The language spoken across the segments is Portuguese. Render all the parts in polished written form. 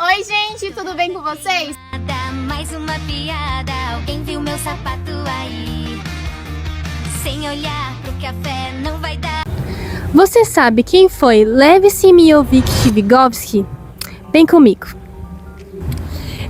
Oi, gente, tudo bem com vocês? Mais uma piada, alguém viu meu sapato aí? Sem olhar pro café não vai dar. Você sabe quem foi Lev Semyonovich Vygotsky? Vem comigo.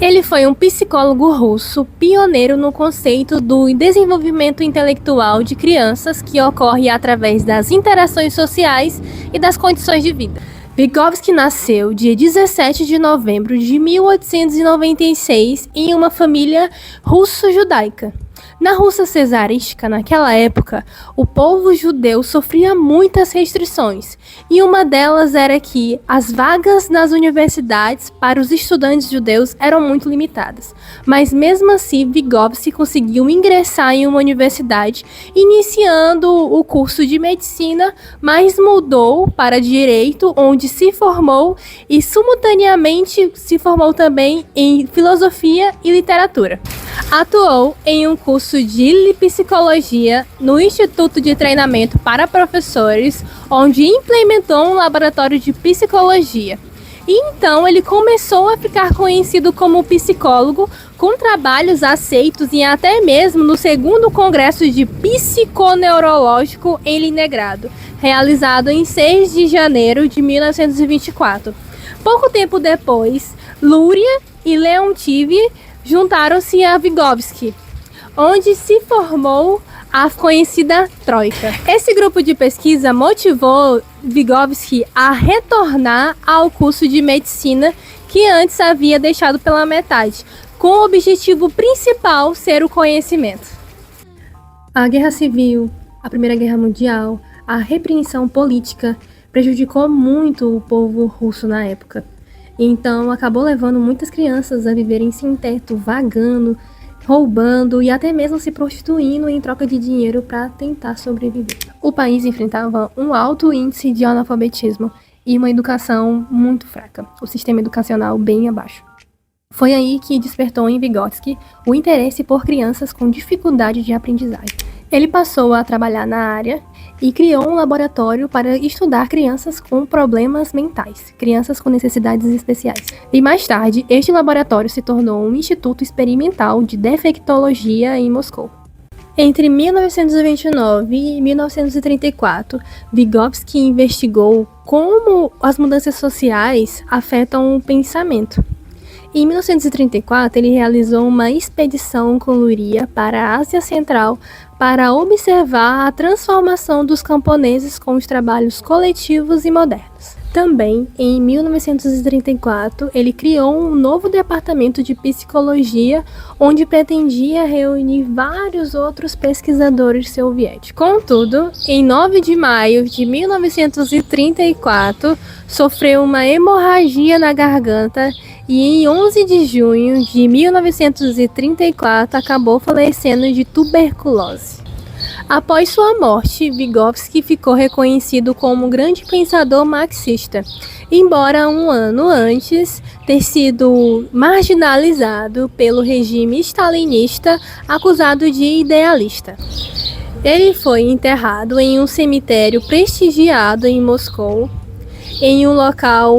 Ele foi um psicólogo russo pioneiro no conceito do desenvolvimento intelectual de crianças que ocorre através das interações sociais e das condições de vida. Vygotsky nasceu dia 17 de novembro de 1896 em uma família russo-judaica. Na Rússia cesarística, naquela época, o povo judeu sofria muitas restrições, e uma delas era que as vagas nas universidades para os estudantes judeus eram muito limitadas. Mas mesmo assim, Vygotsky conseguiu ingressar em uma universidade, iniciando o curso de medicina, mas mudou para direito, onde se formou e simultaneamente se formou também em filosofia e literatura. Atuou em um curso de psicologia no Instituto de Treinamento para Professores, onde implementou um laboratório de psicologia. E então ele começou a ficar conhecido como psicólogo, com trabalhos aceitos e até mesmo no segundo Congresso de Psiconeurológico em Leningrado, realizado em 6 de janeiro de 1924. Pouco tempo depois, Luria e Leontiev juntaram-se a Vygotsky, onde se formou a conhecida Troika. Esse grupo de pesquisa motivou Vygotsky a retornar ao curso de medicina que antes havia deixado pela metade, com o objetivo principal ser o conhecimento. A Guerra Civil, a Primeira Guerra Mundial, a repreensão política prejudicou muito o povo russo na época. Então, acabou levando muitas crianças a viverem sem teto, vagando, roubando e até mesmo se prostituindo em troca de dinheiro para tentar sobreviver. O país enfrentava um alto índice de analfabetismo e uma educação muito fraca, o sistema educacional bem abaixo. Foi aí que despertou em Vygotsky o interesse por crianças com dificuldade de aprendizagem. Ele passou a trabalhar na área e criou um laboratório para estudar crianças com problemas mentais, crianças com necessidades especiais. E mais tarde, este laboratório se tornou um instituto experimental de defectologia em Moscou. Entre 1929 e 1934, Vygotsky investigou como as mudanças sociais afetam o pensamento. Em 1934, ele realizou uma expedição com Luria para a Ásia Central para observar a transformação dos camponeses com os trabalhos coletivos e modernos. Também, em 1934, ele criou um novo departamento de psicologia, onde pretendia reunir vários outros pesquisadores soviéticos. Contudo, em 9 de maio de 1934, sofreu uma hemorragia na garganta e em 11 de junho de 1934 acabou falecendo de tuberculose. Após sua morte, Vygotsky ficou reconhecido como um grande pensador marxista, embora um ano antes ter sido marginalizado pelo regime stalinista, acusado de idealista. Ele foi enterrado em um cemitério prestigiado em Moscou, em um local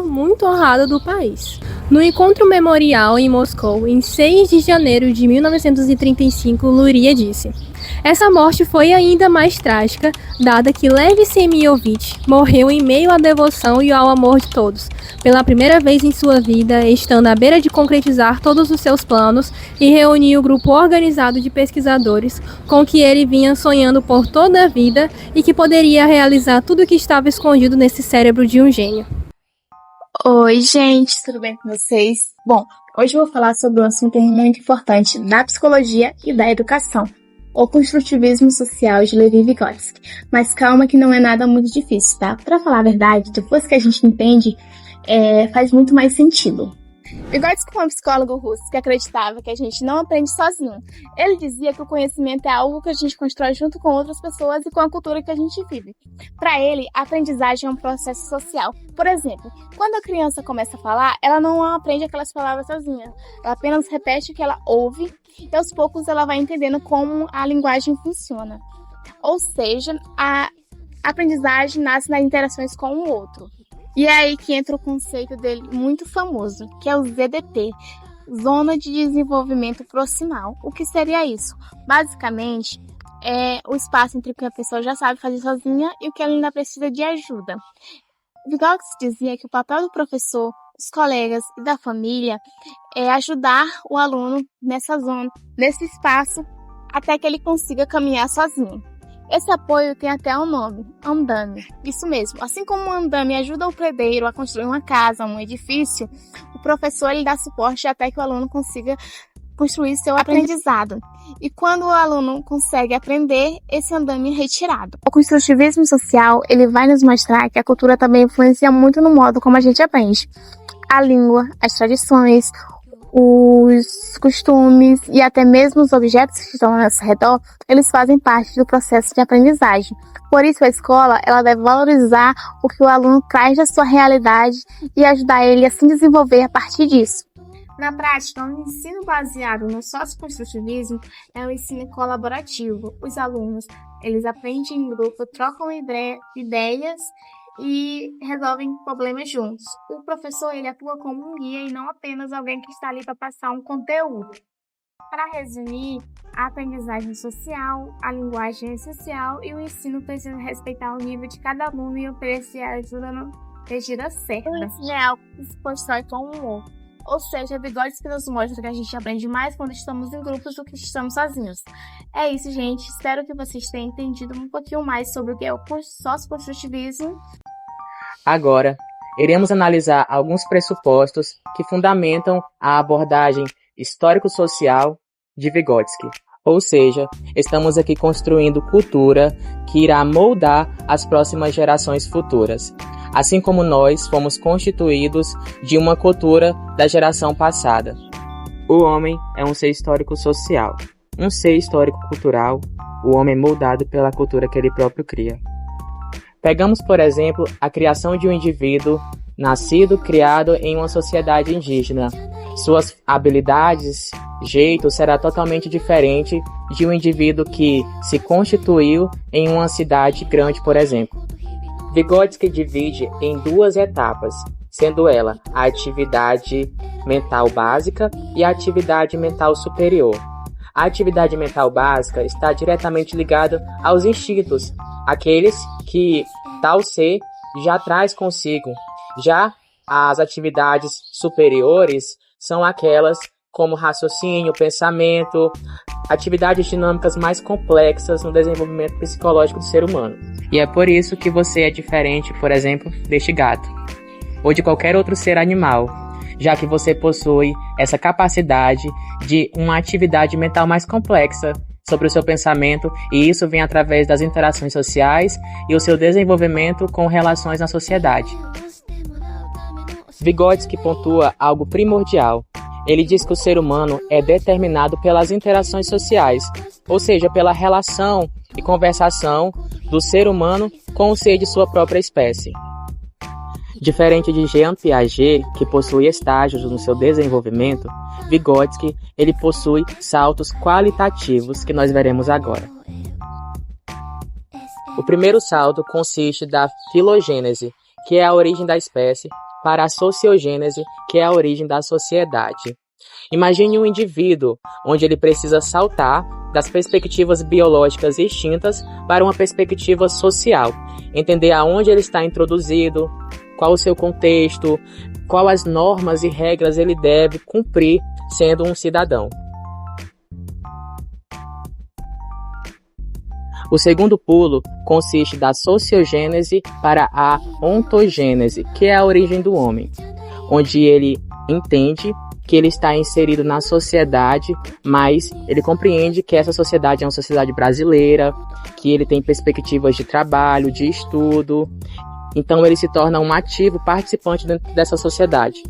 muito honrado do país. No encontro memorial em Moscou, em 6 de janeiro de 1935, Luria disse: "Essa morte foi ainda mais trágica, dada que Lev Semyonovich morreu em meio à devoção e ao amor de todos, pela primeira vez em sua vida, estando à beira de concretizar todos os seus planos e reunir o grupo organizado de pesquisadores com que ele vinha sonhando por toda a vida e que poderia realizar tudo o que estava escondido nesse cérebro de um gênio." Oi, gente, tudo bem com vocês? Bom, hoje eu vou falar sobre um assunto muito importante da psicologia e da educação, o construtivismo social de Lev Vygotsky. Mas calma que não é nada muito difícil, tá? Pra falar a verdade, depois que a gente entende, faz muito mais sentido. Vygotsky foi um psicólogo russo que acreditava que a gente não aprende sozinho. Ele dizia que o conhecimento é algo que a gente constrói junto com outras pessoas e com a cultura que a gente vive. Para ele, a aprendizagem é um processo social. Por exemplo, quando a criança começa a falar, ela não aprende aquelas palavras sozinha. Ela apenas repete o que ela ouve e aos poucos ela vai entendendo como a linguagem funciona. Ou seja, a aprendizagem nasce nas interações com o outro. E é aí que entra o conceito dele muito famoso, que é o ZDP, Zona de Desenvolvimento Proximal. O que seria isso? Basicamente, é o espaço entre o que a pessoa já sabe fazer sozinha e o que ela ainda precisa de ajuda. Vygotsky dizia que o papel do professor, dos colegas e da família é ajudar o aluno nessa zona, nesse espaço, até que ele consiga caminhar sozinho. Esse apoio tem até um nome, andame. Isso mesmo, assim como o andame ajuda o predeiro a construir uma casa, um edifício, o professor ele dá suporte até que o aluno consiga construir seu aprendizado. E quando o aluno consegue aprender, esse andame é retirado. O construtivismo social, ele vai nos mostrar que a cultura também influencia muito no modo como a gente aprende. A língua, as tradições, os costumes e até mesmo os objetos que estão ao nosso redor, eles fazem parte do processo de aprendizagem. Por isso, a escola ela deve valorizar o que o aluno traz da sua realidade e ajudar ele a se desenvolver a partir disso. Na prática, o ensino baseado no socioconstrutivismo é um ensino colaborativo. Os alunos eles aprendem em grupo, trocam ideias e resolvem problemas juntos. O professor ele atua como um guia e não apenas alguém que está ali para passar um conteúdo. Para resumir, a aprendizagem social, a linguagem é essencial e o ensino precisa respeitar o nível de cada aluno e oferecer a ajuda na medida certa. O ensino é algo que se constrói com o outro. Ou seja, Vygotsky nos mostra que a gente aprende mais quando estamos em grupos do que estamos sozinhos. É isso, gente. Espero que vocês tenham entendido um pouquinho mais sobre o que é o socioconstrutivismo. Agora, iremos analisar alguns pressupostos que fundamentam a abordagem histórico-social de Vygotsky. Ou seja, estamos aqui construindo cultura que irá moldar as próximas gerações futuras, assim como nós fomos constituídos de uma cultura da geração passada. O homem é um ser histórico-social, um ser histórico-cultural, o homem é moldado pela cultura que ele próprio cria. Pegamos, por exemplo, a criação de um indivíduo nascido, criado em uma sociedade indígena. Suas habilidades, jeito será totalmente diferente de um indivíduo que se constituiu em uma cidade grande, por exemplo. Vygotsky divide em duas etapas, sendo ela a atividade mental básica e a atividade mental superior. A atividade mental básica está diretamente ligada aos instintos, aqueles que tal ser já traz consigo. Já as atividades superiores são aquelas como raciocínio, pensamento, atividades dinâmicas mais complexas no desenvolvimento psicológico do ser humano. E é por isso que você é diferente, por exemplo, deste gato, ou de qualquer outro ser animal, já que você possui essa capacidade de uma atividade mental mais complexa sobre o seu pensamento, e isso vem através das interações sociais e o seu desenvolvimento com relações na sociedade. Vygotsky pontua algo primordial. Ele diz que o ser humano é determinado pelas interações sociais, ou seja, pela relação e conversação do ser humano com o ser de sua própria espécie. Diferente de Jean Piaget, que possui estágios no seu desenvolvimento, Vygotsky ele possui saltos qualitativos que nós veremos agora. O primeiro salto consiste da filogênese, que é a origem da espécie, para a sociogênese, que é a origem da sociedade. Imagine um indivíduo onde ele precisa saltar das perspectivas biológicas extintas para uma perspectiva social, entender aonde ele está introduzido, qual o seu contexto, quais as normas e regras ele deve cumprir sendo um cidadão. O segundo pulo consiste da sociogênese para a ontogênese, que é a origem do homem, onde ele entende que ele está inserido na sociedade, mas ele compreende que essa sociedade é uma sociedade brasileira, que ele tem perspectivas de trabalho, de estudo, então ele se torna um ativo participante dentro dessa sociedade.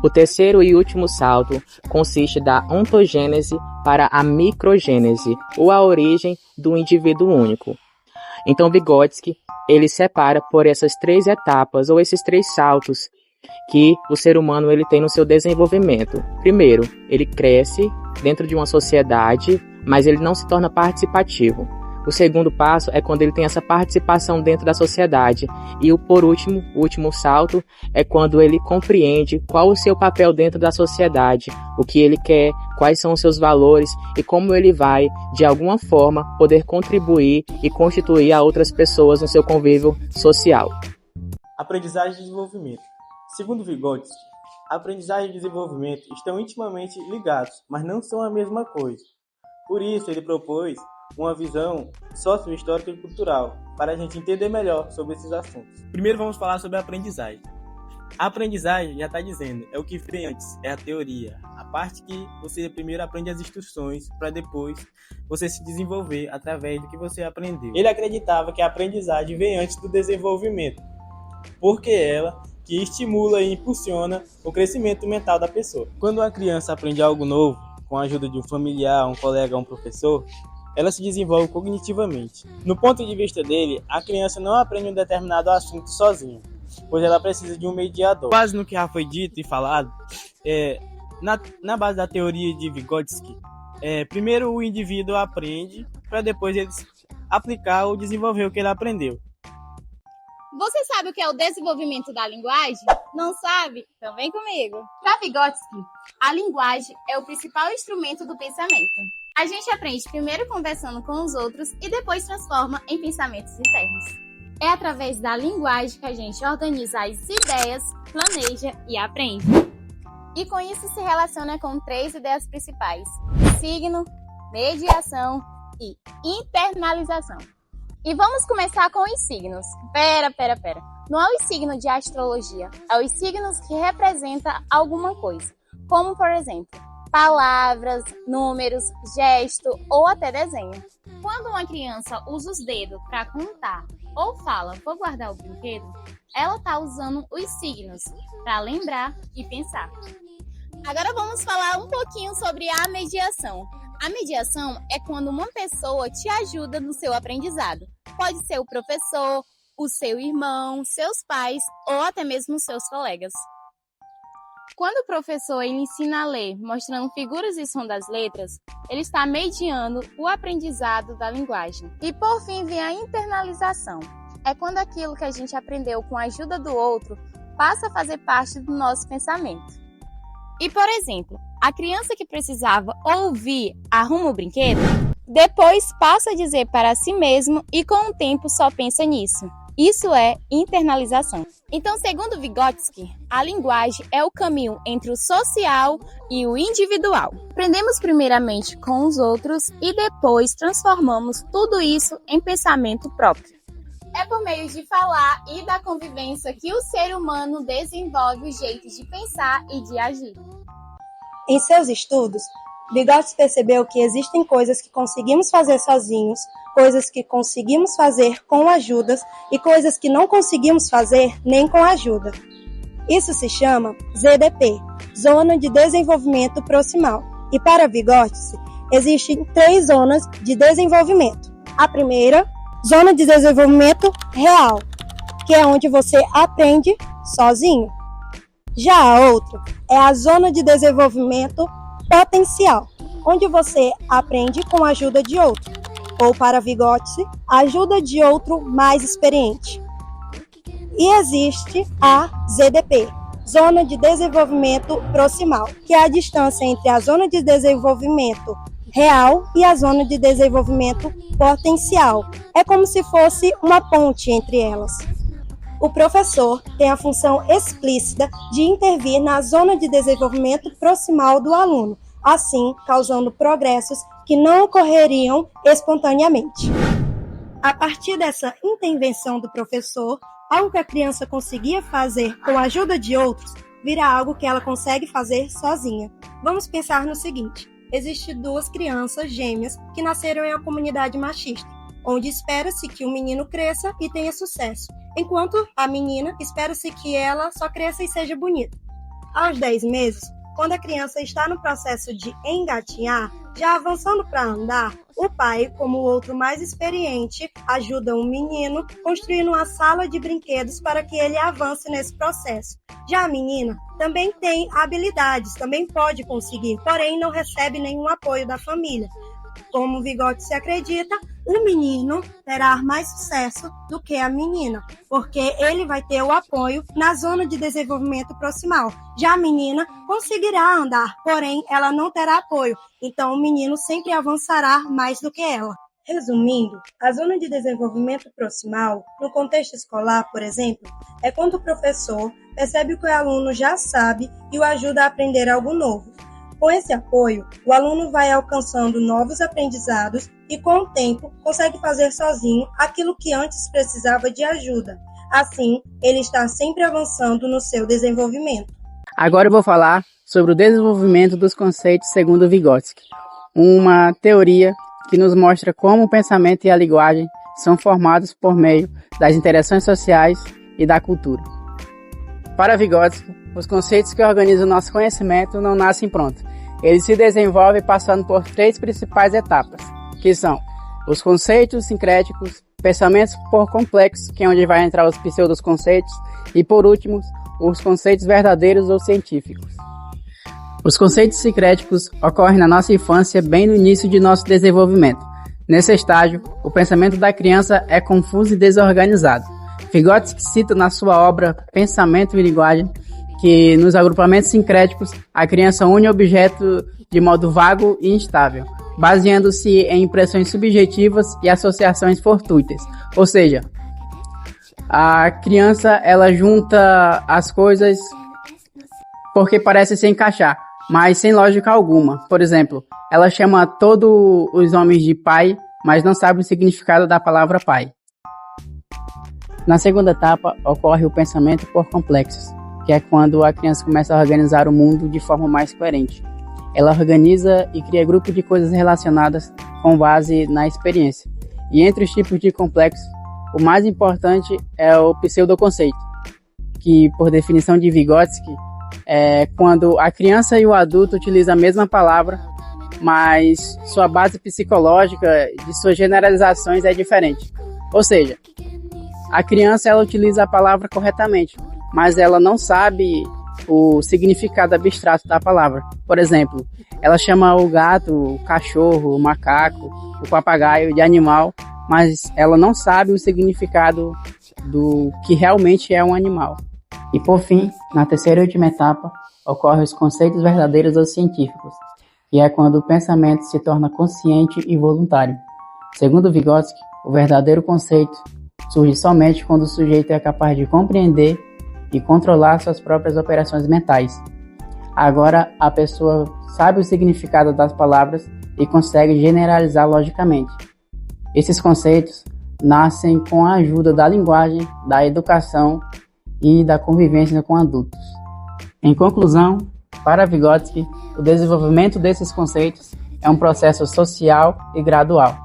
O terceiro e último salto consiste da ontogênese para a microgênese, ou a origem do indivíduo único. Então Vygotsky, ele separa por essas três etapas, ou esses três saltos, que o ser humano ele tem no seu desenvolvimento. Primeiro, ele cresce dentro de uma sociedade, mas ele não se torna participativo. O segundo passo é quando ele tem essa participação dentro da sociedade. E o último salto é quando ele compreende qual o seu papel dentro da sociedade, o que ele quer, quais são os seus valores e como ele vai, de alguma forma, poder contribuir e constituir a outras pessoas no seu convívio social. Aprendizagem e desenvolvimento. Segundo Vygotsky, aprendizagem e desenvolvimento estão intimamente ligados, mas não são a mesma coisa. Por isso, ele propôs uma visão sócio-histórica e cultural, para a gente entender melhor sobre esses assuntos. Primeiro vamos falar sobre a aprendizagem. A aprendizagem, já está dizendo, é o que vem antes, é a teoria. A parte que você primeiro aprende as instruções, para depois você se desenvolver através do que você aprendeu. Ele acreditava que a aprendizagem vem antes do desenvolvimento, porque ela que estimula e impulsiona o crescimento mental da pessoa. Quando uma criança aprende algo novo, com a ajuda de um familiar, um colega ou um professor, ela se desenvolve cognitivamente. No ponto de vista dele, a criança não aprende um determinado assunto sozinha, pois ela precisa de um mediador. Quase no que já foi dito e falado, na base da teoria de Vygotsky, primeiro o indivíduo aprende, para depois ele aplicar ou desenvolver o que ele aprendeu. Você sabe o que é o desenvolvimento da linguagem? Não sabe? Então vem comigo. Para Vygotsky, a linguagem é o principal instrumento do pensamento. A gente aprende primeiro conversando com os outros e depois transforma em pensamentos internos. É através da linguagem que a gente organiza as ideias, planeja e aprende. E com isso se relaciona com 3 ideias principais: signo, mediação e internalização. E vamos começar com os signos. Pera. Não é o signo de astrologia, é os signos que representam alguma coisa, como por exemplo, palavras, números, gesto ou até desenho. Quando uma criança usa os dedos para contar ou fala, vou guardar o brinquedo, ela está usando os signos para lembrar e pensar. Agora vamos falar um pouquinho sobre a mediação. A mediação é quando uma pessoa te ajuda no seu aprendizado. Pode ser o professor, o seu irmão, seus pais ou até mesmo seus colegas. Quando o professor ensina a ler, mostrando figuras e som das letras, ele está mediando o aprendizado da linguagem. E por fim vem a internalização. É quando aquilo que a gente aprendeu com a ajuda do outro passa a fazer parte do nosso pensamento. E por exemplo, a criança que precisava ouvir arruma o brinquedo, depois passa a dizer para si mesmo e com o tempo só pensa nisso. Isso é internalização. Então, segundo Vygotsky, a linguagem é o caminho entre o social e o individual. Aprendemos primeiramente com os outros e depois transformamos tudo isso em pensamento próprio. É por meio de falar e da convivência que o ser humano desenvolve o jeito de pensar e de agir. Em seus estudos, Vygotsky percebeu que existem coisas que conseguimos fazer sozinhos, coisas que conseguimos fazer com ajudas e coisas que não conseguimos fazer nem com ajuda. Isso se chama ZDP, Zona de Desenvolvimento Proximal. E para Vygotsky, existem 3 zonas de desenvolvimento. A primeira, Zona de Desenvolvimento Real, que é onde você aprende sozinho. Já a outra é a Zona de Desenvolvimento Potencial, onde você aprende com a ajuda de outro, ou para Vygotsky, a ajuda de outro mais experiente. E existe a ZDP, Zona de Desenvolvimento Proximal, que é a distância entre a Zona de Desenvolvimento Real e a Zona de Desenvolvimento Potencial. É como se fosse uma ponte entre elas. O professor tem a função explícita de intervir na zona de desenvolvimento proximal do aluno, assim causando progressos que não ocorreriam espontaneamente. A partir dessa intervenção do professor, algo que a criança conseguia fazer com a ajuda de outros vira algo que ela consegue fazer sozinha. Vamos pensar no seguinte: existem 2 crianças gêmeas que nasceram em uma comunidade machista, onde espera-se que o menino cresça e tenha sucesso, enquanto a menina espera-se que ela só cresça e seja bonita. Aos 10 meses, quando a criança está no processo de engatinhar, já avançando para andar, o pai, como o outro mais experiente, ajuda o menino construindo uma sala de brinquedos para que ele avance nesse processo. Já a menina também tem habilidades, também pode conseguir, porém não recebe nenhum apoio da família. Como Vygotsky acredita, o menino terá mais sucesso do que a menina, porque ele vai ter o apoio na zona de desenvolvimento proximal. Já a menina conseguirá andar, porém ela não terá apoio, então o menino sempre avançará mais do que ela. Resumindo, a zona de desenvolvimento proximal, no contexto escolar, por exemplo, é quando o professor percebe que o aluno já sabe e o ajuda a aprender algo novo. Com esse apoio, o aluno vai alcançando novos aprendizados e, com o tempo, consegue fazer sozinho aquilo que antes precisava de ajuda. Assim, ele está sempre avançando no seu desenvolvimento. Agora eu vou falar sobre o desenvolvimento dos conceitos segundo Vygotsky, uma teoria que nos mostra como o pensamento e a linguagem são formados por meio das interações sociais e da cultura. Para Vygotsky, os conceitos que organizam o nosso conhecimento não nascem prontos. Eles se desenvolvem passando por 3 principais etapas, que são os conceitos sincréticos, pensamentos por complexos, que é onde vai entrar os pseudoconceitos, e por último, os conceitos verdadeiros ou científicos. Os conceitos sincréticos ocorrem na nossa infância, bem no início de nosso desenvolvimento. Nesse estágio, o pensamento da criança é confuso e desorganizado. Vygotsky cita na sua obra Pensamento e Linguagem que nos agrupamentos sincréticos a criança une objeto de modo vago e instável, baseando-se em impressões subjetivas e associações fortuitas. Ou seja, a criança ela junta as coisas porque parece se encaixar, mas sem lógica alguma. Por exemplo, ela chama todos os homens de pai, mas não sabe o significado da palavra pai. Na segunda etapa, ocorre o pensamento por complexos, que é quando a criança começa a organizar o mundo de forma mais coerente. Ela organiza e cria grupos de coisas relacionadas com base na experiência. E entre os tipos de complexos, o mais importante é o pseudoconceito, que, por definição de Vygotsky, é quando a criança e o adulto utilizam a mesma palavra, mas sua base psicológica de suas generalizações é diferente. Ou seja, a criança ela utiliza a palavra corretamente, mas ela não sabe o significado abstrato da palavra. Por exemplo, ela chama o gato, o cachorro, o macaco, o papagaio de animal, mas ela não sabe o significado do que realmente é um animal. E por fim, na terceira e última etapa, ocorrem os conceitos verdadeiros ou científicos, que é quando o pensamento se torna consciente e voluntário. Segundo Vygotsky, o verdadeiro conceito surge somente quando o sujeito é capaz de compreender e controlar suas próprias operações mentais. Agora, a pessoa sabe o significado das palavras e consegue generalizar logicamente. Esses conceitos nascem com a ajuda da linguagem, da educação e da convivência com adultos. Em conclusão, para Vygotsky, o desenvolvimento desses conceitos é um processo social e gradual.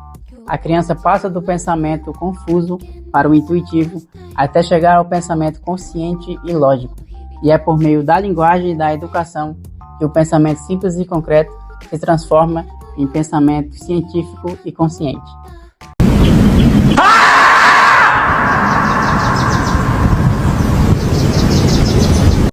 A criança passa do pensamento confuso para o intuitivo até chegar ao pensamento consciente e lógico. E é por meio da linguagem e da educação que o pensamento simples e concreto se transforma em pensamento científico e consciente.